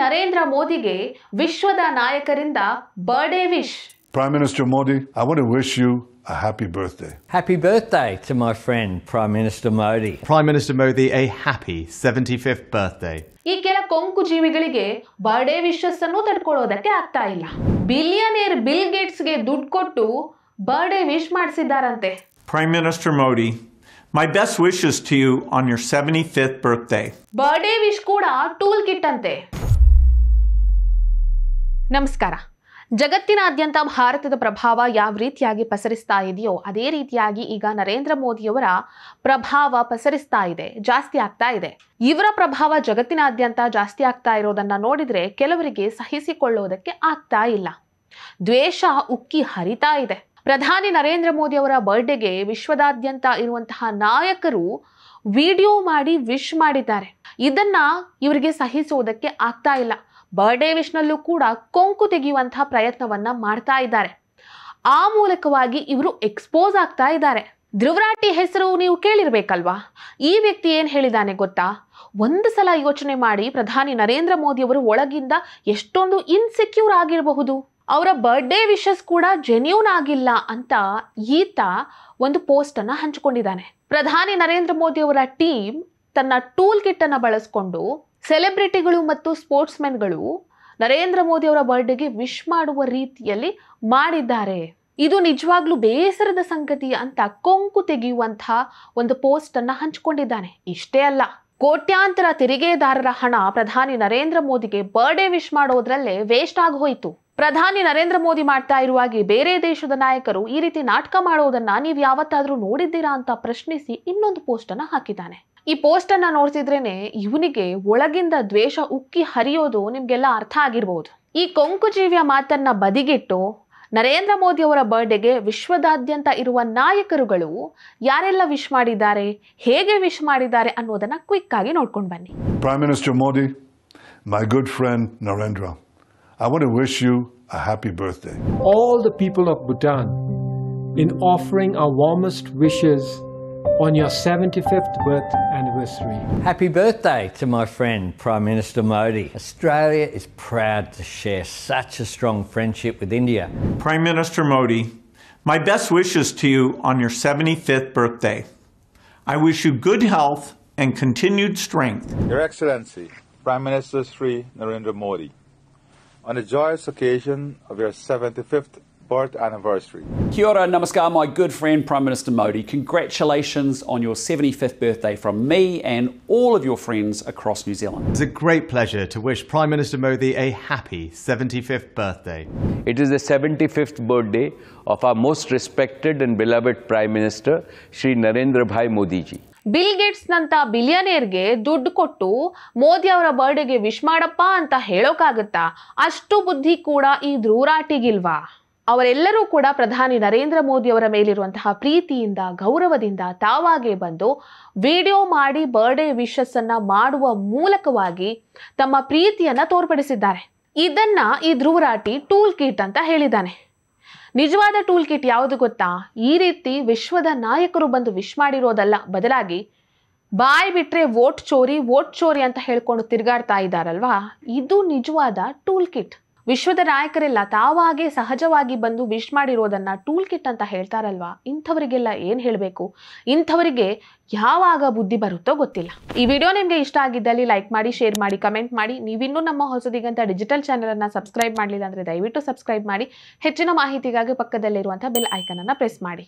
ನರೇಂದ್ರ ಮೋದಿಗೆ ವಿಶ್ವದ ನಾಯಕರಿಂದ birthday wish. Prime Minister Modi, I want to wish you a happy birthday. Happy birthday to my friend, Prime Minister Modi. Prime Minister Modi, a happy 75th birthday. ಈ ಕೆಲ ಕೊಂಕು ಜೀವಿಗಳಿಗೆ birthday wishes ಅನ್ನು ತಡ್ಕೊಳ್ಳೋದಕ್ಕೆ ಆಗ್ತಾ ಇಲ್ಲ. Billionaire bill ಗೇಟ್ಸ್ಗೆ ದುಡ್ಡು ಕೊಟ್ಟು birthday wish ಮಾಡಿಸಿದ್ದಾರಂತೆ. Prime Minister Modi, my best wishes to you on your 75th birthday. Birthday wish ಕೂಡ ಟೂಲ್ ಕಿಟ್ ಅಂತೆ. ನಮಸ್ಕಾರ. ಜಗತ್ತಿನಾದ್ಯಂತ ಭಾರತದ ಪ್ರಭಾವ ಯಾವ ರೀತಿಯಾಗಿ ಪಸರಿಸ್ತಾ ಇದೆಯೋ ಅದೇ ರೀತಿಯಾಗಿ ಈಗ ನರೇಂದ್ರ ಮೋದಿಯವರ ಪ್ರಭಾವ ಪಸರಿಸ್ತಾ ಇದೆ, ಜಾಸ್ತಿ ಆಗ್ತಾ ಇದೆ. ಇವರ ಪ್ರಭಾವ ಜಗತ್ತಿನಾದ್ಯಂತ ಜಾಸ್ತಿ ಆಗ್ತಾ ಇರೋದನ್ನ ನೋಡಿದ್ರೆ ಕೆಲವರಿಗೆ ಸಹಿಸಿಕೊಳ್ಳೋದಕ್ಕೆ ಆಗ್ತಾ ಇಲ್ಲ. ದ್ವೇಷ ಉಕ್ಕಿ ಹರಿತಾ ಇದೆ. ಪ್ರಧಾನಿ ನರೇಂದ್ರ ಮೋದಿ ಅವರ ಬರ್ಡೇಗೆ ವಿಶ್ವದಾದ್ಯಂತ ಇರುವಂತಹ ನಾಯಕರು ವಿಡಿಯೋ ಮಾಡಿ ವಿಶ್ ಮಾಡಿದ್ದಾರೆ. ಇದನ್ನ ಇವರಿಗೆ ಸಹಿಸುವುದಕ್ಕೆ ಆಗ್ತಾ ಇಲ್ಲ. ಬರ್ಡೇ ವಿಶ್ನಲ್ಲೂ ಕೂಡ ಕೊಂಕು ತೆಗೆಯುವಂತಹ ಪ್ರಯತ್ನವನ್ನ ಮಾಡ್ತಾ ಇದ್ದಾರೆ. ಆ ಮೂಲಕವಾಗಿ ಇವರು ಎಕ್ಸ್ಪೋಸ್ ಆಗ್ತಾ ಇದ್ದಾರೆ. ಧ್ರುವರಾಟಿ ಹೆಸರು ನೀವು ಕೇಳಿರ್ಬೇಕಲ್ವಾ? ಈ ವ್ಯಕ್ತಿ ಏನ್ ಹೇಳಿದಾನೆ ಗೊತ್ತಾ? ಒಂದು ಸಲ ಯೋಚನೆ ಮಾಡಿ, ಪ್ರಧಾನಿ ನರೇಂದ್ರ ಮೋದಿ ಅವರು ಒಳಗಿಂದ ಎಷ್ಟೊಂದು ಇನ್ಸೆಕ್ಯೂರ್ ಆಗಿರಬಹುದು. ಅವರ ಬರ್ಡೇ ವಿಶಸ್ ಕೂಡ ಜೆನ್ಯೂನ್ ಆಗಿಲ್ಲ ಅಂತ ಈತ ಒಂದು ಪೋಸ್ಟ್ ಅನ್ನ ಹಂಚಿಕೊಂಡಿದ್ದಾನೆ. ಪ್ರಧಾನಿ ನರೇಂದ್ರ ಮೋದಿ ಅವರ ಟೀಮ್ ತನ್ನ ಟೂಲ್ ಕಿಟ್ ಅನ್ನ ಬಳಸಿಕೊಂಡು ಸೆಲೆಬ್ರಿಟಿಗಳು ಮತ್ತು ಸ್ಪೋರ್ಟ್ಸ್ ಮೆನ್ಗಳು ನರೇಂದ್ರ ಮೋದಿ ಅವರ ಬರ್ಡೇಗೆ ವಿಶ್ ಮಾಡುವ ರೀತಿಯಲ್ಲಿ ಮಾಡಿದ್ದಾರೆ. ಇದು ನಿಜವಾಗ್ಲೂ ಬೇಸರದ ಸಂಗತಿ ಅಂತ ಕೊಂಕು ತೆಗೆಯುವಂತಹ ಒಂದು ಪೋಸ್ಟ್ ಅನ್ನ ಹಂಚಿಕೊಂಡಿದ್ದಾನೆ. ಇಷ್ಟೇ ಅಲ್ಲ, ಕೋಟ್ಯಾಂತರ ತೆರಿಗೆದಾರರ ಹಣ ಪ್ರಧಾನಿ ನರೇಂದ್ರ ಮೋದಿಗೆ ಬರ್ಡೇ ವಿಶ್ ಮಾಡೋದ್ರಲ್ಲೇ ವೇಸ್ಟ್ ಆಗಿ ಹೋಯಿತು. ಪ್ರಧಾನಿ ನರೇಂದ್ರ ಮೋದಿ ಮಾಡ್ತಾ ಇರುವಾಗಿ ಬೇರೆ ದೇಶದ ನಾಯಕರು ಈ ರೀತಿ ನಾಟಕ ಮಾಡೋದನ್ನ ನೀವು ಯಾವತ್ತಾದ್ರೂ ನೋಡಿದ್ದೀರಾ ಅಂತ ಪ್ರಶ್ನಿಸಿ ಇನ್ನೊಂದು ಪೋಸ್ಟ್ ಅನ್ನ ಹಾಕಿದ್ದಾನೆ. ಈ ಪೋಸ್ಟ್ ಅನ್ನ ನೋಡ್ತಿದ್ರೇನೆ ಇವನಿಗೆ ಒಳಗಿಂದ ದ್ವೇಷ ಉಕ್ಕಿ ಹರಿಯೋದು ನಿಮ್ಗೆಲ್ಲ ಅರ್ಥ ಆಗಿರ್ಬೋದು. ಈ ಕೊಂಕು ಜೀವಿಯ ಮಾತನ್ನ ಬದಿಗಿಟ್ಟು ನರೇಂದ್ರ ಮೋದಿ ಅವರ ಬರ್ಡೇಗೆ ವಿಶ್ವದಾದ್ಯಂತ ಇರುವ ನಾಯಕರುಗಳು ಯಾರೆಲ್ಲ ವಿಶ್ ಮಾಡಿದ್ದಾರೆ, ಹೇಗೆ ವಿಶ್ ಮಾಡಿದ್ದಾರೆ ಅನ್ನೋದನ್ನ ಕ್ವಿಕ್ ಆಗಿ ನೋಡ್ಕೊಂಡು ಬನ್ನಿ. Prime Minister Modi, my good friend Narendra, I want to wish you a happy birthday. All the people of Bhutan, in offering our warmest wishes on your 75th birth anniversary. Happy birthday to my friend, Prime Minister Modi. Australia is proud to share such a strong friendship with India. Prime Minister Modi, my best wishes to you on your 75th birthday. I wish you good health and continued strength. Your Excellency, Prime Minister Sri Narendra Modi, on the joyous occasion of your 75th birth anniversary. Kia ora, namaskar, my good friend Prime Minister Modi. Congratulations on your 75th birthday from me and all of your friends across New Zealand. It's a great pleasure to wish Prime Minister Modi a happy 75th birthday. It is the 75th birthday of our most respected and beloved Prime Minister, Shri Narendra Bhai Modi ji. Bill Gates ನಂತ ಬಿಲಿಯನೇರ್ಗೆ ದುಡ್ಡು ಕೊಟ್ಟು ಮೋದಿ ಅವರ ಬರ್ಡೇಗೆ wish ಮಾಡಪ್ಪ ಅಂತ ಹೇಳೋಕ್ಕಾಗತ್ತಾ? ಅಷ್ಟು ಬುದ್ಧಿ ಕೂಡ ಈ ಧ್ರುವರಾಟಿಗಿಲ್ವಾ? ಅವರೆಲ್ಲರೂ ಕೂಡ ಪ್ರಧಾನಿ ನರೇಂದ್ರ ಮೋದಿ ಅವರ ಮೇಲಿರುವಂತಹ ಪ್ರೀತಿಯಿಂದ, ಗೌರವದಿಂದ ತಾವಾಗೆ ಬಂದು ವಿಡಿಯೋ ಮಾಡಿ ಬರ್ಡೇ ವಿಶಸ್ ಅನ್ನ ಮಾಡುವ ಮೂಲಕವಾಗಿ ತಮ್ಮ ಪ್ರೀತಿಯನ್ನ ತೋರ್ಪಡಿಸಿದ್ದಾರೆ. ಇದನ್ನ ಈ ಧ್ರುವರಾಟಿ ಟೂಲ್ ಕಿಟ್ ಅಂತ ಹೇಳಿದ್ದಾನೆ. ನಿಜವಾದ ಟೂಲ್ ಕಿಟ್ ಯಾವುದು ಗೊತ್ತಾ? ಈ ರೀತಿ ವಿಶ್ವದ ನಾಯಕರು ಬಂದು ವಿಶ್ ಮಾಡಿರೋದಲ್ಲ, ಬದಲಾಗಿ ಬಾಯ್ ಬಿಟ್ರೆ ವೋಟ್ ಚೋರಿ ಅಂತ ಹೇಳ್ಕೊಂಡು ತಿರುಗಾಡ್ತಾ ಇದ್ದಾರಲ್ವಾ, ಇದು ನಿಜವಾದ ಟೂಲ್ ಕಿಟ್. ವಿಶ್ವದ ನಾಯಕರೆಲ್ಲ ತಾವಾಗೆ ಸಹಜವಾಗಿ ಬಂದು ವಿಶ್ ಮಾಡಿರೋದನ್ನ ಟೂಲ್ ಕಿಟ್ ಅಂತ ಹೇಳ್ತಾರಲ್ವಾ, ಇಂಥವರಿಗೆಲ್ಲ ಏನ್ ಹೇಳಬೇಕು? ಇಂಥವರಿಗೆ ಯಾವಾಗ ಬುದ್ಧಿ ಬರುತ್ತೋ ಗೊತ್ತಿಲ್ಲ. ಈ ವಿಡಿಯೋ ನಿಮಗೆ ಇಷ್ಟ ಆಗಿದ್ದಲ್ಲಿ ಲೈಕ್ ಮಾಡಿ, ಶೇರ್ ಮಾಡಿ, ಕಮೆಂಟ್ ಮಾಡಿ. ನೀವಿನ್ನೂ ನಮ್ಮ ಹೊಸದಿಗಂತ ಡಿಜಿಟಲ್ ಚಾನೆಲ್ ಅನ್ನ ಸಬ್ಸ್ಕ್ರೈಬ್ ಮಾಡಲಿಲ್ಲ ಅಂದ್ರೆ ದಯವಿಟ್ಟು ಸಬ್ಸ್ಕ್ರೈಬ್ ಮಾಡಿ. ಹೆಚ್ಚಿನ ಮಾಹಿತಿಗಾಗಿ ಪಕ್ಕದಲ್ಲಿರುವಂತಹ ಬೆಲ್ ಐಕನ್ ಅನ್ನ ಪ್ರೆಸ್ ಮಾಡಿ.